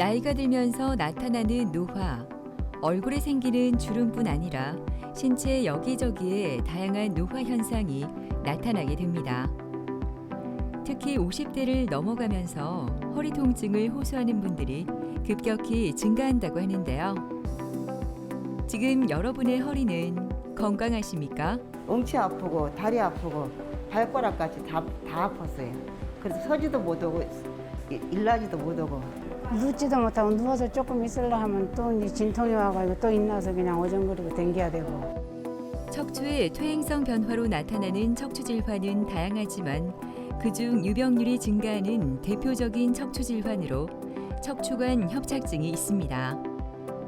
나이가 들면서 나타나는 노화, 얼굴에 생기는 주름뿐 아니라 신체 여기저기에 다양한 노화 현상이 나타나게 됩니다. 특히 50대를 넘어가면서 허리 통증을 호소하는 분들이 급격히 증가한다고 하는데요. 지금 여러분의 허리는 건강하십니까? 엉치 아프고 다리 아프고 발가락까지 다 아팠어요. 그래서 서지도 못하고 일하지도 못하고. 눕지도 못하고 누워서 조금 있으려 하면 또 이제 진통이 와가지고 또 일어나서 그냥 어정거리고 댕겨야 되고. 척추의 퇴행성 변화로 나타나는 척추 질환은 다양하지만 그중 유병률이 증가하는 대표적인 척추 질환으로 척추관 협착증이 있습니다.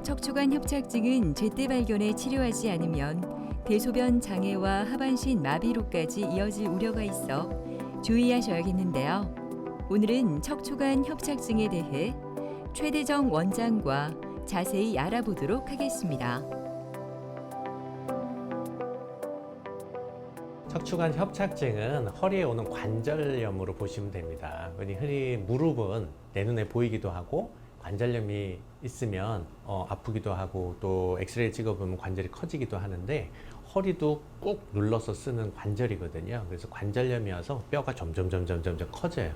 척추관 협착증은 제때 발견해 치료하지 않으면 대소변 장애와 하반신 마비로까지 이어질 우려가 있어 주의하셔야겠는데요. 오늘은 척추관 협착증에 대해 최대정 원장과 자세히 알아보도록 하겠습니다. 척추관 협착증은 허리에 오는 관절염으로 보시면 됩니다. 흔히 무릎은 내 눈에 보이기도 하고 관절염이 있으면 아프기도 하고 또 엑스레이 찍어보면 관절이 커지기도 하는데 허리도 꾹 눌러서 쓰는 관절이거든요. 그래서 관절염이 와서 뼈가 점점 커져요.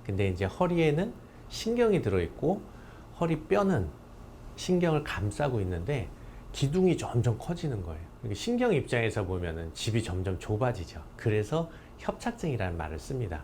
근데 이제 허리에는 신경이 들어있고 허리 뼈는 신경을 감싸고 있는데 기둥이 점점 커지는 거예요. 신경 입장에서 보면은 집이 점점 좁아지죠. 그래서 협착증이라는 말을 씁니다.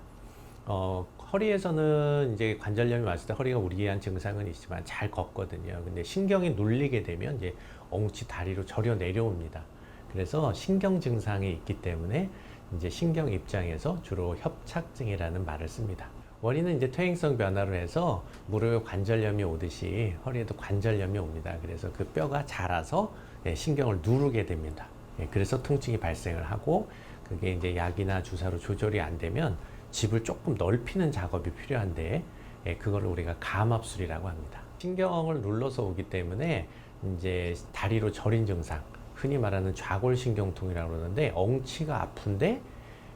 허리에서는 이제 관절염이 왔을 때 허리가 우리한 증상은 있지만 잘 걷거든요. 근데 신경이 눌리게 되면 이제 엉치 다리로 저려 내려옵니다. 그래서 신경 증상이 있기 때문에 이제 신경 입장에서 주로 협착증이라는 말을 씁니다. 원인은 이제 퇴행성 변화로 해서 무릎에 관절염이 오듯이 허리에도 관절염이 옵니다. 그래서 그 뼈가 자라서 신경을 누르게 됩니다. 그래서 통증이 발생을 하고 그게 이제 약이나 주사로 조절이 안 되면 집을 조금 넓히는 작업이 필요한데 그걸 우리가 감압술이라고 합니다. 신경을 눌러서 오기 때문에 이제 다리로 저린 증상, 흔히 말하는 좌골신경통이라고 그러는데 엉치가 아픈데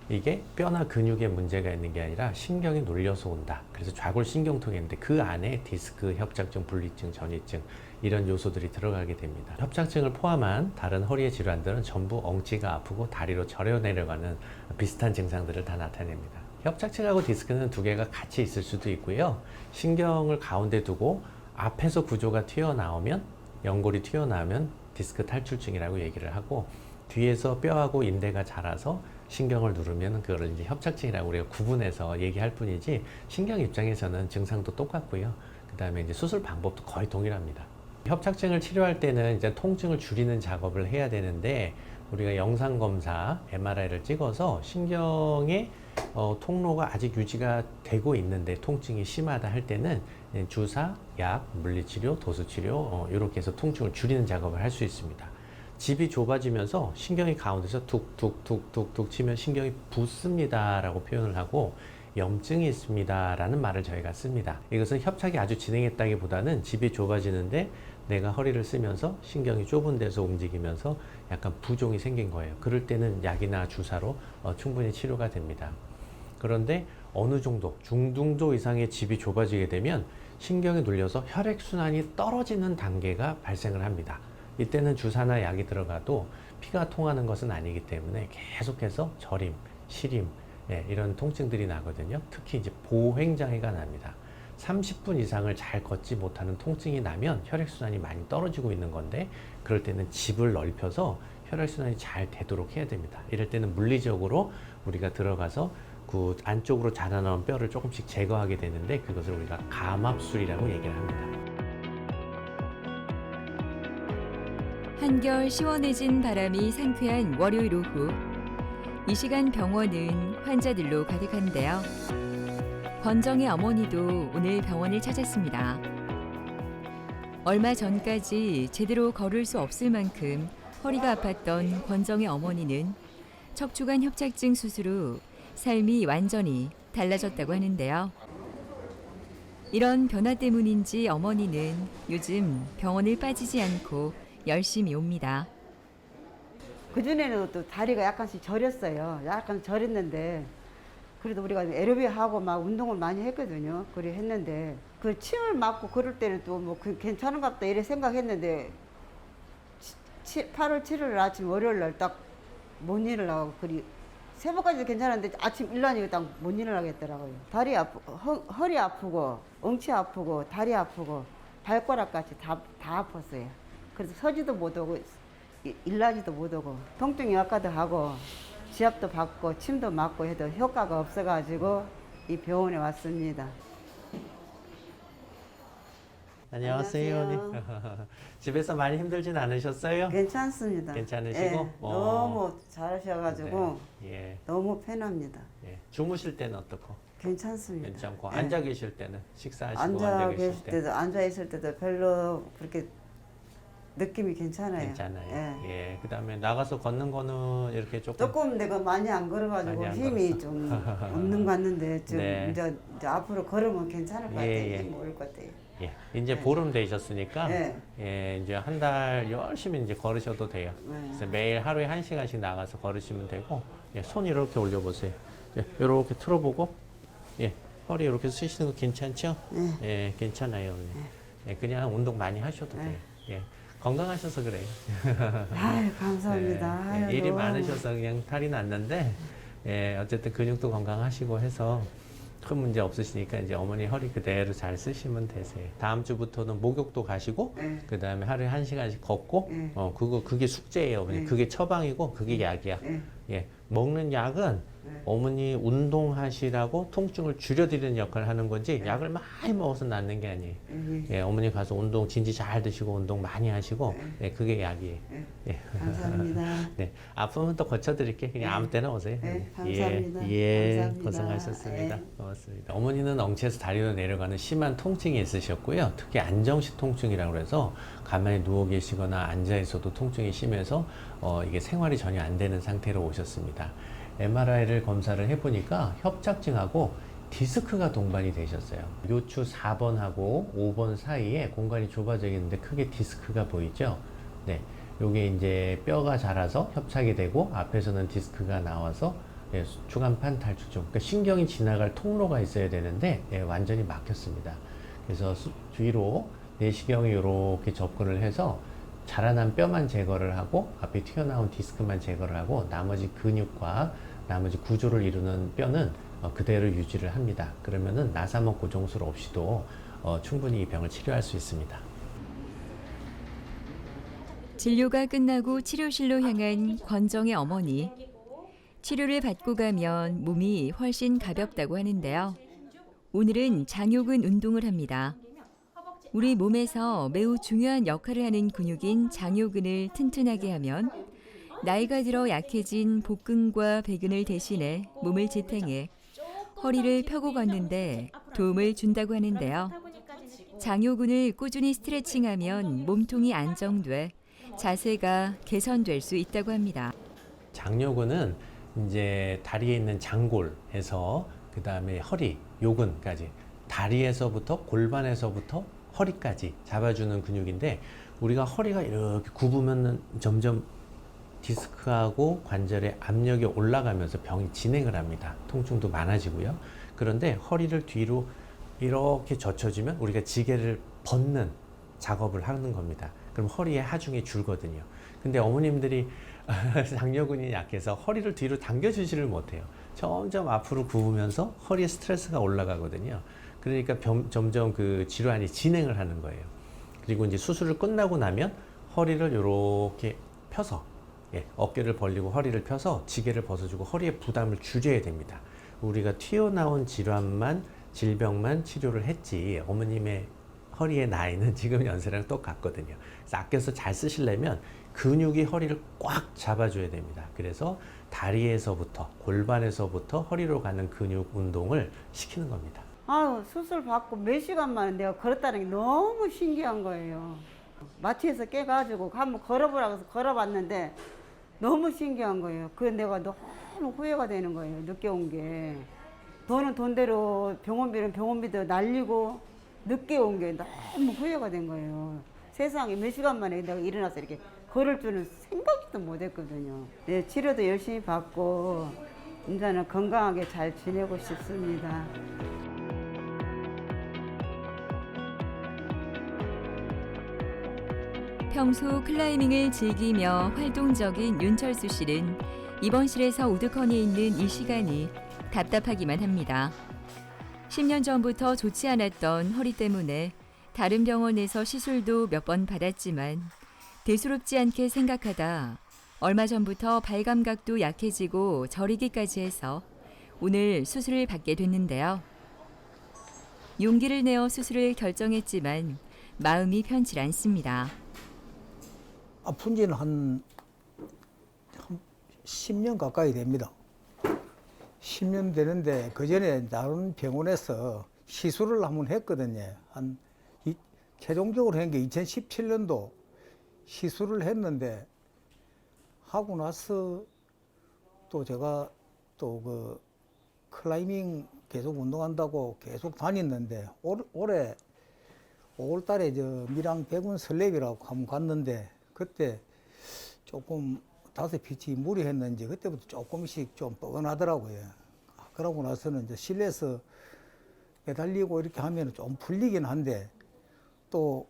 이게 뼈나 근육에 문제가 있는 게 아니라 신경이 눌려서 온다. 그래서 좌골신경통이 있는데 그 안에 디스크, 협착증, 분리증, 전이증 이런 요소들이 들어가게 됩니다. 협착증을 포함한 다른 허리의 질환들은 전부 엉치가 아프고 다리로 저려 내려가는 비슷한 증상들을 다 나타냅니다. 협착증하고 디스크는 두 개가 같이 있을 수도 있고요. 신경을 가운데 두고 앞에서 구조가 튀어나오면 연골이 튀어나오면 디스크 탈출증이라고 얘기를 하고 뒤에서 뼈하고 인대가 자라서 신경을 누르면 그거를 이제 협착증이라고 우리가 구분해서 얘기할 뿐이지 신경 입장에서는 증상도 똑같고요. 그 다음에 이제 수술 방법도 거의 동일합니다. 협착증을 치료할 때는 이제 통증을 줄이는 작업을 해야 되는데 우리가 영상검사, MRI를 찍어서 신경의 통로가 아직 유지가 되고 있는데 통증이 심하다 할 때는 주사, 약, 물리치료, 도수치료 이렇게 해서 통증을 줄이는 작업을 할 수 있습니다. 집이 좁아지면서 신경이 가운데서 툭툭툭툭툭 치면 신경이 붓습니다 라고 표현을 하고 염증이 있습니다 라는 말을 저희가 씁니다. 이것은 협착이 아주 진행했다기보다는 집이 좁아지는데 내가 허리를 쓰면서 신경이 좁은 데서 움직이면서 약간 부종이 생긴 거예요. 그럴 때는 약이나 주사로 충분히 치료가 됩니다. 그런데 어느 정도 중등도 이상의 집이 좁아지게 되면 신경이 눌려서 혈액순환이 떨어지는 단계가 발생을 합니다. 이때는 주사나 약이 들어가도 피가 통하는 것은 아니기 때문에 계속해서 저림, 시림 이런 통증들이 나거든요. 특히 이제 보행장애가 납니다. 30분 이상을 잘 걷지 못하는 통증이 나면 혈액순환이 많이 떨어지고 있는 건데 그럴 때는 집을 넓혀서 혈액순환이 잘 되도록 해야 됩니다. 이럴 때는 물리적으로 우리가 들어가서 그 안쪽으로 자라나온 뼈를 조금씩 제거하게 되는데 그것을 우리가 감압술이라고 얘기를 합니다. 한결 시원해진 바람이 상쾌한 월요일 오후. 이 시간 병원은 환자들로 가득한데요. 권정의 어머니도 오늘 병원을 찾았습니다. 얼마 전까지 제대로 걸을 수 없을 만큼 허리가 아팠던 권정의 어머니는 척추관 협착증 수술 후 삶이 완전히 달라졌다고 하는데요. 이런 변화 때문인지 어머니는 요즘 병원을 빠지지 않고 열심히 옵니다. 그전에는 또 다리가 약간씩 저렸어요. 약간 저렸는데 그래도 우리가 에로빅 하고 막 운동을 많이 했거든요. 그래 했는데 그 침을 맞고 그럴 때는 또 뭐 괜찮은가 보다 이래 생각했는데 8월 7일 아침 월요일 날 딱 못 일어나고 그리 새벽까지도 괜찮았는데 아침 일어나니까 딱 못 일어나겠더라고요. 다리 아프고 허리 아프고 엉치 아프고 다리 아프고 발가락까지 다 아팠어요. 그래서 서지도 못 오고 일나지도 못 오고 통증이 약화도 하고 지압도 받고 침도 맞고 해도 효과가 없어가지고 이 병원에 왔습니다. 안녕하세요. 안녕하세요. 집에서 많이 힘들진 않으셨어요? 괜찮습니다. 괜찮으시고? 예, 너무 잘하셔가지고 네. 너무 편합니다. 예. 주무실 때는 어떻고? 괜찮습니다. 괜찮고 예. 앉아 계실 때는 식사하시고 앉아 계실 계실 때 때도 앉아 있을 때도 별로 그렇게 느낌이 괜찮아요. 괜찮아요. 예. 예. 그다음에 나가서 걷는 거는 이렇게 조금 내가 많이 안 걸어가지고 많이 안 힘이 걸어서. 좀 없는 것 같는데 좀 네. 이제 앞으로 걸으면 괜찮을 것 같아요. 예, 예. 힘 모을 것 같아요. 예. 이제 네. 보름 되셨으니까 네. 예, 이제 한 달 열심히 이제 걸으셔도 돼요. 네. 그래서 매일 하루에 1시간씩 나가서 걸으시면 되고 예, 손 이렇게 올려 보세요. 예, 이렇게 틀어 보고 예. 허리 이렇게 쓰시는 거 괜찮죠? 네. 예, 괜찮아요. 예, 그냥 운동 많이 하셔도 네. 돼요. 예. 건강하셔서 그래요. 아유 감사합니다. 네, 아유, 일이 너무. 많으셔서 그냥 탈이 났는데, 예, 어쨌든 근육도 건강하시고 해서 큰 문제 없으시니까 이제 어머니 허리 그대로 잘 쓰시면 되세요. 다음 주부터는 목욕도 가시고, 네. 그 다음에 하루에 1시간씩 걷고, 네. 그게 숙제예요, 어머니. 네. 그게 처방이고, 그게 약이야. 네. 예, 먹는 약은 네. 어머니 운동하시라고 통증을 줄여드리는 역할을 하는 건지, 네. 약을 많이 먹어서 낫는 게 아니에요. 예, 예, 어머니 가서 운동 진지 잘 드시고 운동 많이 하시고 예, 그게 약이에요. 예. 예. 감사합니다. 네, 아프면 또 고쳐드릴게. 그냥 네. 아무 때나 오세요. 네, 감사합니다. 예, 감사합니다. 고생하셨습니다. 네. 고맙습니다. 어머니는 엉치에서 다리로 내려가는 심한 통증이 있으셨고요. 특히 안정식 통증이라고 해서 가만히 누워 계시거나 앉아 있어도 통증이 심해서 이게 생활이 전혀 안 되는 상태로 오셨습니다. MRI를 검사를 해보니까 협착증하고 디스크가 동반이 되셨어요. 요추 4번하고 5번 사이에 공간이 좁아져 있는데 크게 디스크가 보이죠? 네. 요게 이제 뼈가 자라서 협착이 되고 앞에서는 디스크가 나와서 예, 추간판 탈출증. 그러니까 신경이 지나갈 통로가 있어야 되는데 예, 완전히 막혔습니다. 그래서 뒤로 내시경이 이렇게 접근을 해서 자라난 뼈만 제거를 하고 앞에 튀어나온 디스크만 제거를 하고 나머지 근육과 나머지 구조를 이루는 뼈는 그대로 유지를 합니다. 그러면은 나사목 고정술 없이도 충분히 이 병을 치료할 수 있습니다. 진료가 끝나고 치료실로 향한 권정의 어머니. 치료를 받고 가면 몸이 훨씬 가볍다고 하는데요. 오늘은 장요근 운동을 합니다. 우리 몸에서 매우 중요한 역할을 하는 근육인 장요근을 튼튼하게 하면 나이가 들어 약해진 복근과 배근을 대신해 몸을 지탱해 허리를 펴고 걷는데 도움을 준다고 하는데요. 장요근을 꾸준히 스트레칭하면 몸통이 안정돼 자세가 개선될 수 있다고 합니다. 장요근은 이제 다리에 있는 장골에서 그 다음에 허리, 요근까지 다리에서부터 골반에서부터 허리까지 잡아주는 근육인데 우리가 허리가 이렇게 굽으면 점점 디스크하고 관절의 압력이 올라가면서 병이 진행을 합니다. 통증도 많아지고요. 그런데 허리를 뒤로 이렇게 젖혀주면 우리가 지게를 벗는 작업을 하는 겁니다. 그럼 허리의 하중이 줄거든요. 근데 어머님들이 장요근이 약해서 허리를 뒤로 당겨주지를 못해요. 점점 앞으로 굽으면서 허리에 스트레스가 올라가거든요. 그러니까 점점 그 질환이 진행을 하는 거예요. 그리고 이제 수술을 끝나고 나면 허리를 이렇게 펴서 어깨를 벌리고 허리를 펴서 지게를 벗어주고 허리의 부담을 줄여야 됩니다. 우리가 튀어나온 질병만 치료를 했지 어머님의 허리의 나이는 지금 연세랑 똑같거든요. 그래서 아껴서 잘 쓰시려면 근육이 허리를 꽉 잡아줘야 됩니다. 그래서 다리에서부터 골반에서부터 허리로 가는 근육 운동을 시키는 겁니다. 아유 수술 받고 몇 시간 만에 내가 걸었다는 게 너무 신기한 거예요. 마취해서 깨가지고 한번 걸어보라고 해서 걸어봤는데 너무 신기한 거예요. 그 내가 너무 후회가 되는 거예요. 늦게 온 게. 돈은 돈대로 병원비는 병원비도 날리고 늦게 온 게 너무 후회가 된 거예요. 세상에 몇 시간 만에 내가 일어나서 이렇게 걸을 줄은 생각도 못 했거든요. 네, 치료도 열심히 받고 이제는 건강하게 잘 지내고 싶습니다. 평소 클라이밍을 즐기며 활동적인 윤철수 씨는 입원실에서 우두커니에 있는 이 시간이 답답하기만 합니다. 10년 전부터 좋지 않았던 허리 때문에 다른 병원에서 시술도 몇 번 받았지만 대수롭지 않게 생각하다 얼마 전부터 발 감각도 약해지고 저리기까지 해서 오늘 수술을 받게 됐는데요. 용기를 내어 수술을 결정했지만 마음이 편치 않습니다. 아픈 지는 한 10년 가까이 됩니다. 10년 되는데 그 전에 다른 병원에서 시술을 한번 했거든요. 최종적으로 한 게 2017년도 시술을 했는데 하고 나서 또 제가 또 그 클라이밍 계속 운동한다고 계속 다녔는데 올해 5월 달에 저 밀양 백운 설랩이라고 한번 갔는데 그때 조금 다섯 피치 무리했는지 그때부터 조금씩 좀 뻐근하더라고요. 그러고 나서는 이제 실내에서 매달리고 이렇게 하면 좀 풀리긴 한데 또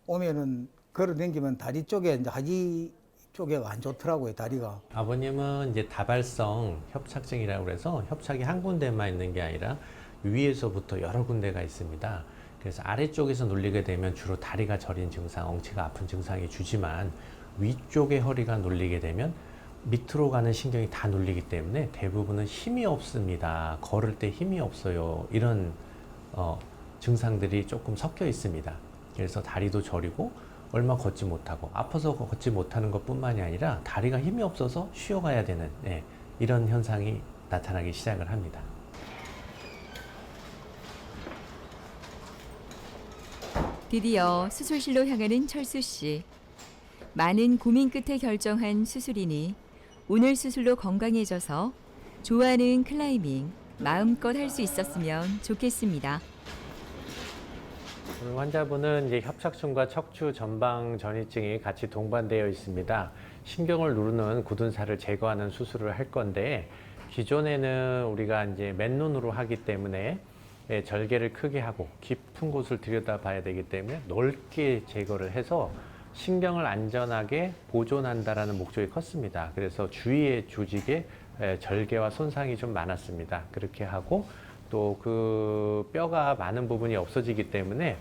오면은 걸어 다니면 다리 쪽에 이제 하지 쪽에 안 좋더라고요, 다리가. 아버님은 이제 다발성 협착증이라고 그래서 협착이 한 군데만 있는 게 아니라 위에서부터 여러 군데가 있습니다. 그래서 아래쪽에서 눌리게 되면 주로 다리가 저린 증상, 엉치가 아픈 증상이 주지만 위쪽의 허리가 눌리게 되면 밑으로 가는 신경이 다 눌리기 때문에 대부분은 힘이 없습니다. 걸을 때 힘이 없어요. 이런 증상들이 조금 섞여 있습니다. 그래서 다리도 저리고 얼마 걷지 못하고 아파서 걷지 못하는 것뿐만이 아니라 다리가 힘이 없어서 쉬어가야 되는 이런 현상이 나타나기 시작을 합니다. 드디어 수술실로 향하는 철수 씨. 많은 고민 끝에 결정한 수술이니 오늘 수술로 건강해져서 좋아하는 클라이밍 마음껏 할 수 있었으면 좋겠습니다. 오늘 환자분은 이제 협착증과 척추 전방 전이증이 같이 동반되어 있습니다. 신경을 누르는 굳은 살을 제거하는 수술을 할 건데 기존에는 우리가 이제 맨눈으로 하기 때문에 절개를 크게 하고 깊은 곳을 들여다봐야 되기 때문에 넓게 제거를 해서 신경을 안전하게 보존한다라는 목적이 컸습니다. 그래서 주위의 조직에 절개와 손상이 좀 많았습니다. 그렇게 하고 또 그 뼈가 많은 부분이 없어지기 때문에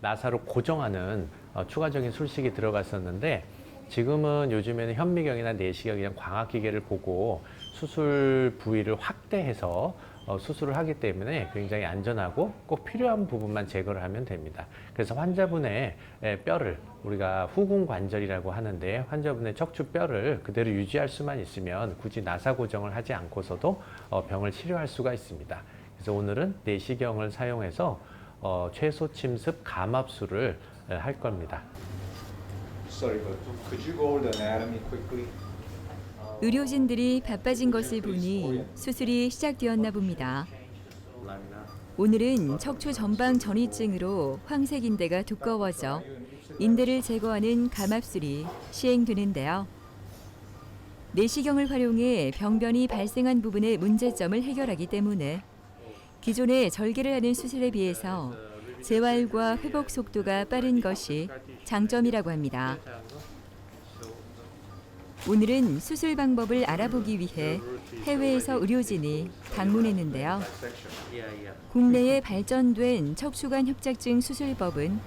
나사로 고정하는 추가적인 술식이 들어갔었는데 지금은 요즘에는 현미경이나 내시경이나 광학기계를 보고 수술 부위를 확대해서 수술을 하기 때문에 굉장히 안전하고 꼭 필요한 부분만 제거를 하면 됩니다. 그래서 환자분의 뼈를 우리가 후궁관절이라고 하는데 환자분의 척추뼈를 그대로 유지할 수만 있으면 굳이 나사 고정을 하지 않고서도 병을 치료할 수가 있습니다. 그래서 오늘은 내시경을 사용해서 최소 침습 감압술을 할 겁니다. Sorry, but could you go over the anatomy quickly? 의료진들이 바빠진 것을 보니 수술이 시작되었나 봅니다. 오늘은 척추 전방 전이증으로 황색 인대가 두꺼워져 인대를 제거하는 감압술이 시행되는데요. 내시경을 활용해 병변이 발생한 부분의 문제점을 해결하기 때문에 기존의 절개를 하는 수술에 비해서 재활과 회복 속도가 빠른 것이 장점이라고 합니다. 오늘은 수술 방법을 알아보기 위해 해외에서 의료진이 방문했는데요. 국내에 발전된 척추관 협착증 수술법은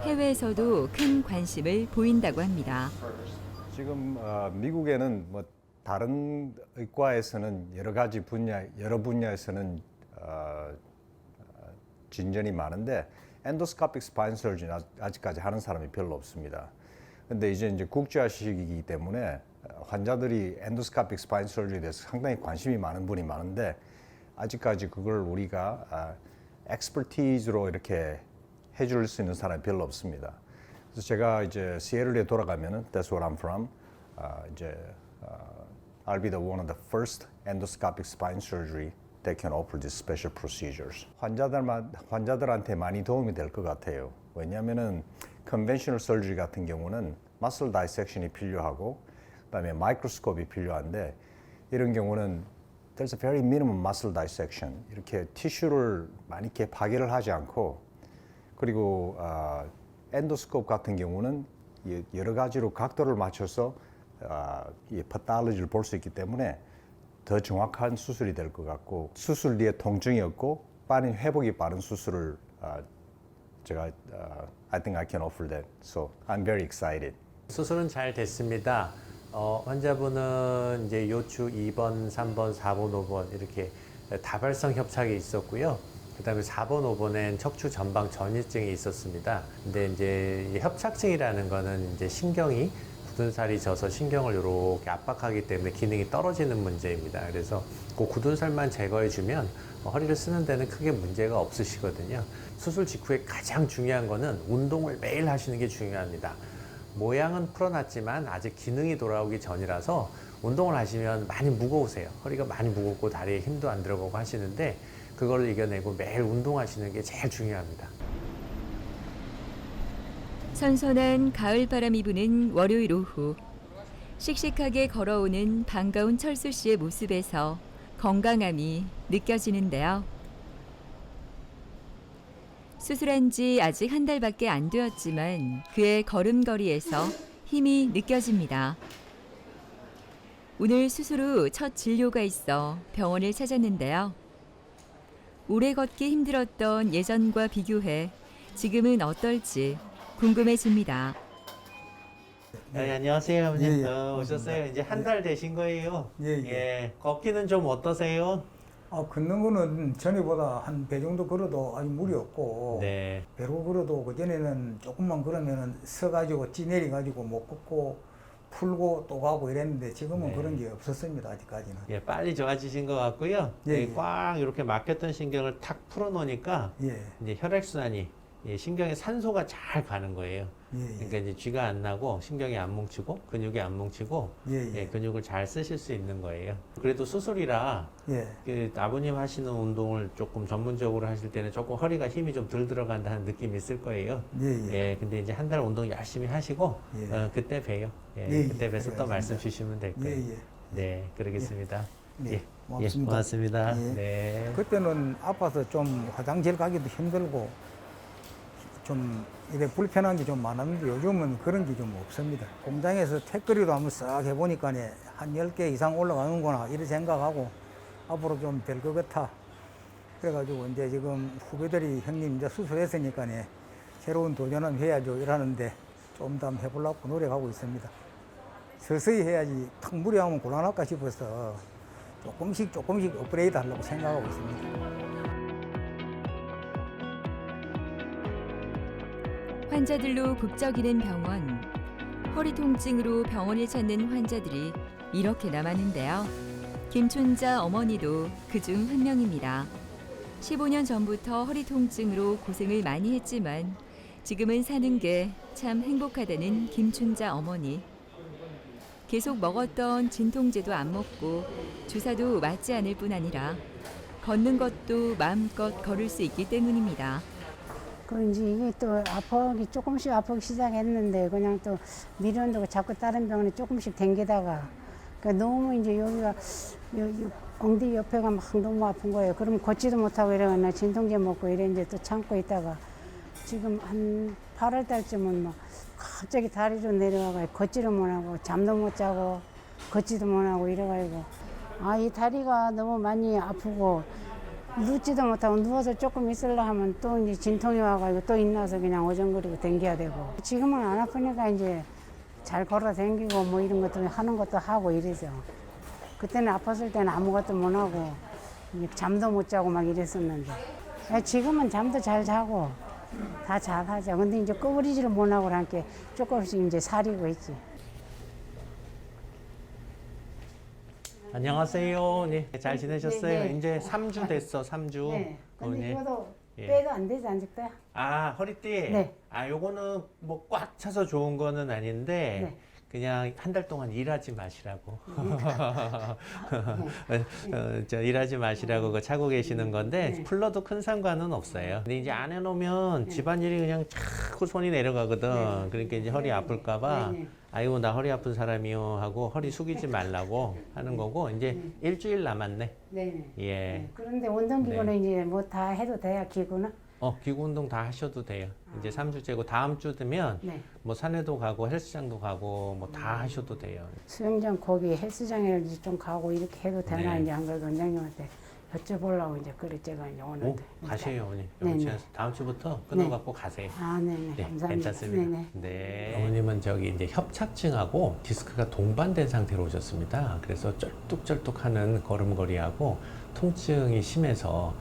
해외에서도 큰 관심을 보인다고 합니다. 지금 미국에는 뭐 다른 의과에서는 여러 분야에서는 진전이 많은데 엔도스코픽 스파인 서저리는 아직까지 하는 사람이 별로 없습니다. 근데 이제 국제화 시기이기 때문에 환자들이 엔도스코픽 스파인 서저리에 대해서 상당히 관심이 많은 분이 많은데 아직까지 그걸 우리가 엑스퍼티즈로 이렇게 해줄 수 있는 사람이 별로 없습니다. 그래서 제가 이제 시애틀에 돌아가면은 That's where I'm from. I'll be the one of the first endoscopic spine surgery that can offer these special procedures. 환자들한테 많이 도움이 될 것 같아요. 왜냐하면은 conventional surgery 같은 경우는 muscle dissection이 필요하고 그다음에 마이크로스코프이 필요한데 이런 경우는 there's a very minimum muscle dissection. 이렇게 티슈를 많이 이렇게 파괴를 하지 않고 그리고 엔도스코프 같은 경우는 여러 가지로 각도를 맞춰서 이 패톨로지를 볼 수 있기 때문에 더 정확한 수술이 될 것 같고 수술 뒤에 통증이 없고 빠른 회복이 빠른 수술을 제가 I think I can offer that. So I'm very excited. 수술은 잘 됐습니다. 환자분은 이제 요추 2번, 3번, 4번, 5번 이렇게 다발성 협착이 있었고요. 그다음에 4번, 5번엔 척추 전방 전이증이 있었습니다. 근데 이제 이 협착증이라는 거는 이제 신경이 굳은 살이 져서 신경을 이렇게 압박하기 때문에 기능이 떨어지는 문제입니다. 그래서 그 굳은 살만 제거해 주면 허리를 쓰는 데는 크게 문제가 없으시거든요. 수술 직후에 가장 중요한 거는 운동을 매일 하시는 게 중요합니다. 모양은 풀어놨지만 아직 기능이 돌아오기 전이라서 운동을 하시면 많이 무거우세요. 허리가 많이 무겁고 다리에 힘도 안 들어가고 하시는데 그걸 이겨내고 매일 운동하시는 게 제일 중요합니다. 선선한 가을바람이 부는 월요일 오후 씩씩하게 걸어오는 반가운 철수 씨의 모습에서 건강함이 느껴지는데요. 수술한 지 아직 한 달밖에 안 되었지만 그의 걸음걸이에서 힘이 느껴집니다. 오늘 수술 후 첫 진료가 있어 병원을 찾았는데요. 오래 걷기 힘들었던 예전과 비교해 지금은 어떨지 궁금해집니다. 안녕하세요, 아버님. 예, 예. 오셨어요. 이제 한 달 되신 거예요. 예. 걷기는 좀 어떠세요? 걷는 거는 전에보다 한 배 정도 걸어도 아주 무리 없고 네. 배로 걸어도 그전에는 조금만 걸으면 서가지고 찌내려가지고 못 걷고 풀고 또 가고 이랬는데 지금은 네. 그런 게 없었습니다. 아직까지는. 예, 빨리 좋아지신 것 같고요. 예, 예, 꽉 이렇게 막혔던 신경을 탁 풀어놓으니까 예. 이제 혈액순환이 신경에 산소가 잘 가는 거예요. 예, 그러니까 이제 쥐가 안 나고 신경이 안 뭉치고 근육이 안 뭉치고 예. 근육을 잘 쓰실 수 있는 거예요. 그래도 수술이라 예. 그 아버님 하시는 운동을 조금 전문적으로 하실 때는 조금 허리가 힘이 좀 덜 들어간다는 느낌이 있을 거예요. 예. 근데 이제 한 달 운동 열심히 하시고 예. 그때 봬요. 예, 그때 뵈서 또 그래야겠습니다. 말씀 주시면 될 거예요. 예. 네, 그러겠습니다. 네, 고맙습니다. 고맙습니다. 예. 네. 그때는 아파서 좀 화장실 가기도 힘들고 좀 이래 불편한 게 좀 많았는데 요즘은 그런 게 좀 없습니다. 공장에서 택거리도 한번 싹 해보니까 한 10개 이상 올라가는구나 이렇게 생각하고 앞으로 좀 될 것 같아. 그래가지고 이제 지금 후배들이 형님 이제 수술했으니까 새로운 도전은 해야죠 이러는데 좀 더 해보려고 노력하고 있습니다. 서서히 해야지 탁 무리하면 곤란할까 싶어서 조금씩 업그레이드 하려고 생각하고 있습니다. 환자들로 북적이는 병원. 허리 통증으로 병원을 찾는 환자들이 이렇게 남았는데요. 김춘자 어머니도 그중 한 명입니다. 15년 전부터 허리 통증으로 고생을 많이 했지만 지금은 사는 게 참 행복하다는 김춘자 어머니. 계속 먹었던 진통제도 안 먹고 주사도 맞지 않을 뿐 아니라 걷는 것도 마음껏 걸을 수 있기 때문입니다. 그런지 이게 또 조금씩 아프기 시작했는데 그냥 또 미련도 자꾸 다른 병원에 조금씩 댕기다가 그러니까 너무 이제 여기가 엉덩이 옆에가 막 너무 아픈 거예요. 그럼 걷지도 못하고 이러거나 진통제 먹고 이래 이제 또 참고 있다가 지금 한 8월 달쯤은 막 갑자기 다리로 내려와가 걷지를 못하고 잠도 못 자고 걷지도 못하고 이래가지고 이 다리가 너무 많이 아프고 눕지도 못하고 누워서 조금 있으려 하면 또 이제 진통이 와가지고 또 일어나서 그냥 어정거리고 댕겨야 되고 지금은 안 아프니까 이제 잘 걸어 댕기고 뭐 이런 것도 하는 것도 하고 이러죠. 그때는 아팠을 때는 아무것도 못 하고 잠도 못 자고 막 이랬었는데 지금은 잠도 잘 자고 다 잘하죠. 근데 이제 꺼부리지를 못하고 함께 조금씩 이제 사리고 있지. 안녕하세요. 네, 잘 지내셨어요? 네. 이제 3주 됐어, 3주. 네. 근데 어머니. 이것도 예. 빼도 안 되지 않을까요? 허리띠? 네. 요거는 뭐 꽉 차서 좋은 거는 아닌데, 네. 그냥 한 달 동안 일하지 마시라고. 일하지 마시라고 그거 차고 계시는 건데, 네. 풀러도 큰 상관은 없어요. 근데 이제 안 해놓으면 집안일이 그냥 쫙 자꾸 손이 내려가거든. 그러니까 이제 허리 아플까봐 네네. 아이고 나 허리 아픈 사람이요 하고 허리 숙이지 말라고 하는 거고 이제 일주일 남았네. 네네. 예. 네. 그런데 운동기구는 이제 뭐 다 해도 돼요, 기구는? 기구 운동 다 하셔도 돼요. 이제 3주째고 다음 주 되면 네. 뭐 산에도 가고 헬스장도 가고 뭐 다 하셔도 돼요. 수영장 거기 헬스장에 이제 좀 가고 이렇게 해도 되나 네. 이제 안 그래도 원장님한테 여쭤보려고 이제 그래 제가 이제 오, 오는데. 가세요, 어머니. 네네. 다음 주부터 끊어갖고 가세요. 아, 네네. 네, 감사합니다. 괜찮습니다. 네네. 네. 어머님은 저기 이제 협착증하고 디스크가 동반된 상태로 오셨습니다. 그래서 쩔뚝쩔뚝하는 걸음걸이하고 통증이 심해서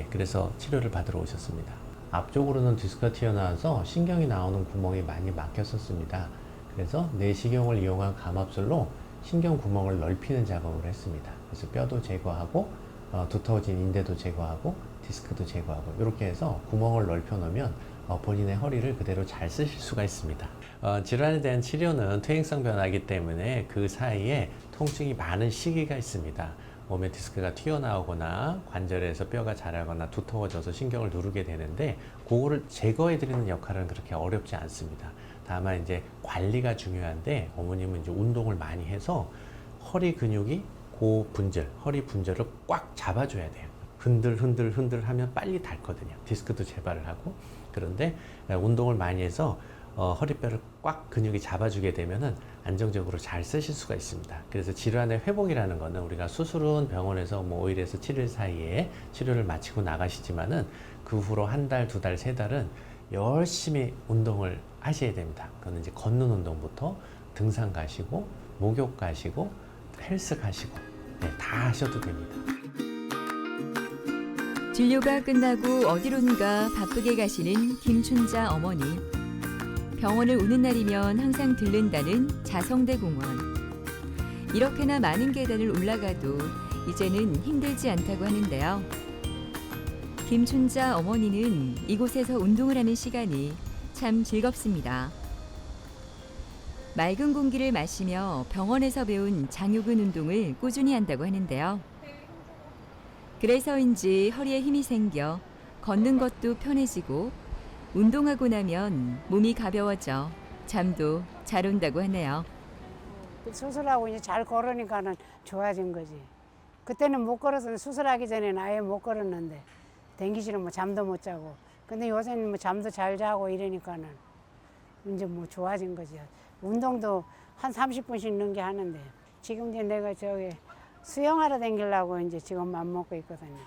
그래서 치료를 받으러 오셨습니다. 앞쪽으로는 디스크가 튀어나와서 신경이 나오는 구멍이 많이 막혔었습니다. 그래서 내시경을 이용한 감압술로 신경 구멍을 넓히는 작업을 했습니다. 그래서 뼈도 제거하고 두터워진 인대도 제거하고 디스크도 제거하고 이렇게 해서 구멍을 넓혀 놓으면 본인의 허리를 그대로 잘 쓰실 수가 있습니다. 질환에 대한 치료는 퇴행성 변화이기 때문에 그 사이에 통증이 많은 시기가 있습니다. 몸에 디스크가 튀어나오거나 관절에서 뼈가 자라거나 두터워져서 신경을 누르게 되는데 그거를 제거해 드리는 역할은 그렇게 어렵지 않습니다. 다만 이제 관리가 중요한데 어머님은 이제 운동을 많이 해서 허리 근육이 고분절, 허리 분절을 꽉 잡아줘야 돼요. 흔들 하면 빨리 닳거든요. 디스크도 재발을 하고. 그런데 운동을 많이 해서 허리뼈를 꽉 근육이 잡아주게 되면은 안정적으로 잘 쓰실 수가 있습니다. 그래서 질환의 회복이라는 거는 우리가 수술은 병원에서 뭐 5일에서 7일 사이에 치료를 마치고 나가시지만은 그 후로 한 달, 두 달, 세 달은 열심히 운동을 하셔야 됩니다. 그거는 이제 걷는 운동부터 등산 가시고 목욕 가시고 헬스 가시고 다 하셔도 됩니다. 진료가 끝나고 어디론가 바쁘게 가시는 김춘자 어머니. 병원을 오는 날이면 항상 들른다는 자성대 공원. 이렇게나 많은 계단을 올라가도 이제는 힘들지 않다고 하는데요. 김춘자 어머니는 이곳에서 운동을 하는 시간이 참 즐겁습니다. 맑은 공기를 마시며 병원에서 배운 장요근 운동을 꾸준히 한다고 하는데요. 그래서인지 허리에 힘이 생겨 걷는 것도 편해지고 운동하고 나면 몸이 가벼워져 잠도 잘 온다고 하네요. 수술하고 이제 잘 걸으니까는 좋아진 거지. 그때는 못 걸어서 수술하기 전에는 아예 못 걸었는데 댕기시는 뭐 잠도 못 자고. 근데 요새는 뭐 잠도 잘 자고 이러니까는 이제 뭐 좋아진 거지. 운동도 한 30분씩 넘게 하는데 지금 이제 내가 저기 수영하러 다니려고 이제 지금 맘 먹고 있거든요.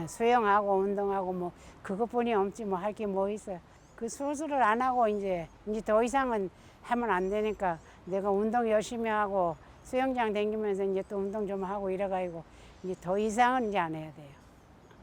수영하고 운동하고 뭐 그것뿐이 없지 뭐 할 게 뭐 있어. 그 수술을 안 하고 이제 더 이상은 하면 안 되니까 내가 운동 열심히 하고 수영장 다니면서 이제 또 운동 좀 하고 이래가지고 이제 더 이상은 이제 안 해야 돼요.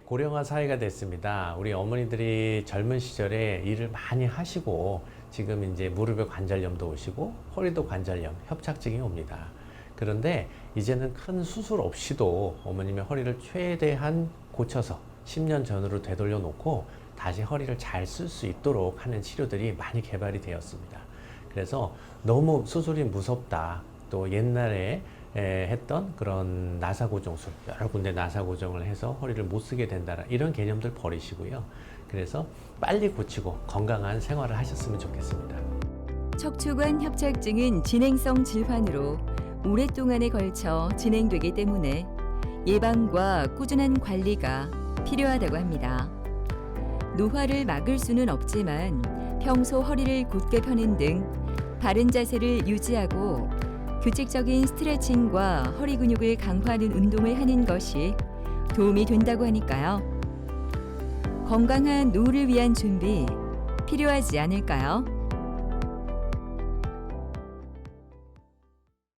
고령화 사회가 됐습니다. 우리 어머니들이 젊은 시절에 일을 많이 하시고 지금 이제 무릎에 관절염도 오시고 허리도 관절염, 협착증이 옵니다. 그런데 이제는 큰 수술 없이도 어머님의 허리를 최대한 고쳐서 10년 전으로 되돌려 놓고 다시 허리를 잘 쓸 수 있도록 하는 치료들이 많이 개발이 되었습니다. 그래서 너무 수술이 무섭다. 또 옛날에 했던 그런 나사고정술, 여러 군데 나사고정을 해서 허리를 못 쓰게 된다. 이런 개념들 버리시고요. 그래서 빨리 고치고 건강한 생활을 하셨으면 좋겠습니다. 척추관 협착증은 진행성 질환으로 오랫동안에 걸쳐 진행되기 때문에 예방과 꾸준한 관리가 필요하다고 합니다. 노화를 막을 수는 없지만 평소 허리를 곧게 펴는 등 바른 자세를 유지하고 규칙적인 스트레칭과 허리 근육을 강화하는 운동을 하는 것이 도움이 된다고 하니까요. 건강한 노후를 위한 준비 필요하지 않을까요?